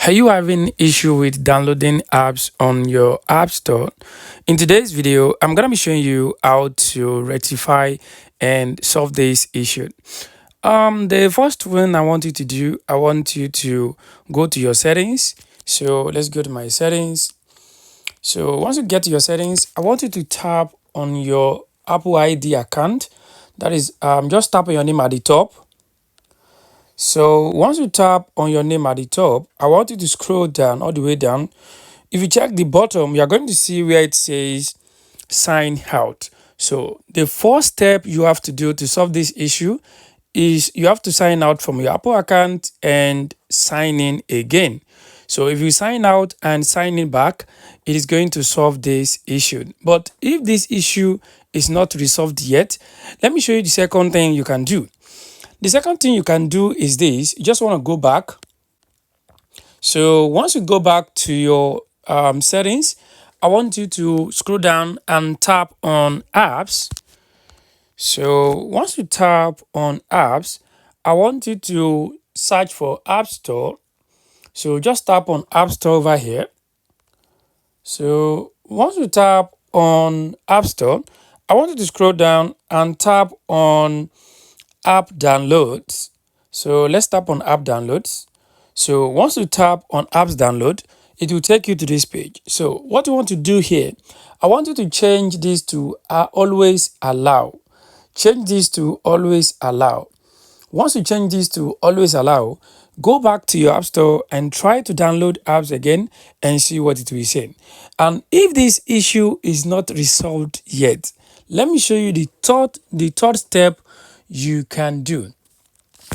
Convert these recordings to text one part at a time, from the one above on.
Are you having issue with downloading apps on your app store? In today's video, I'm going to be showing you how to rectify and solve this issue. The first one I want you to do, I want you to go to your settings. So let's go to my settings. So once you get to your settings, I want you to tap on your Apple ID account. That is, just tap on your name at the top. So once you tap on your name at the top, I want you to scroll down all the way down. If you check the bottom, you're going to see where it says sign out. So the first step you have to do to solve this issue is you have to sign out from your Apple account and sign in again. So if you sign out and sign in back, it is going to solve this issue. But if this issue is not resolved yet, let me show you the second thing you can do. The second thing you can do is this. You just want to go back. So once you go back to your settings, I want you to scroll down and tap on apps. So once you tap on apps, I want you to search for App Store. So just tap on App Store over here. So once you tap on App Store, I want you to scroll down and tap on app downloads. So let's tap on app downloads. So once you tap on apps download, it will take you to this page. So what you want to do here, I want you to change this to always allow. Change this to always allow. Once you change this to always allow, go back to your app store and try to download apps again and see what it will say. And if this issue is not resolved yet, let me show you the third step you can do.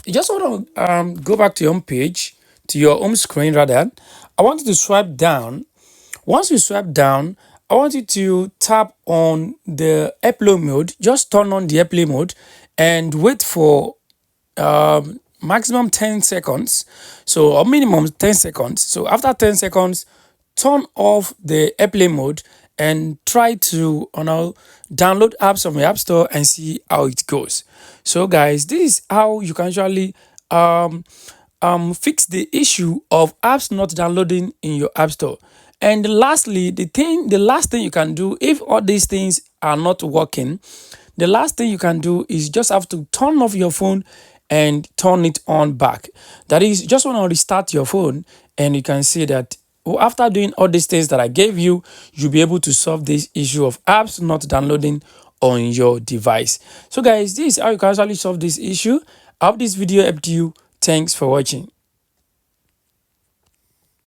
You just want to go back to your home page, to your home screen rather. I want you to swipe down. Once you swipe down, I want you to tap on the airplane mode. Just turn on the airplane mode and wait for maximum 10 seconds. So or minimum 10 seconds. So after 10 seconds, turn off the airplane mode and try to download apps from your app store and see how it goes. So guys, this is how you can actually fix the issue of apps not downloading in your app store. And lastly, the last thing you can do if all these things are not working, the last thing you can do is just have to turn off your phone and turn it on back. That is, just want to restart your phone and you can see that after doing all these things that I gave you, you'll be able to solve this issue of apps not downloading on your device. So guys, this is how you can actually solve this issue. I hope this video helped you. Thanks for watching.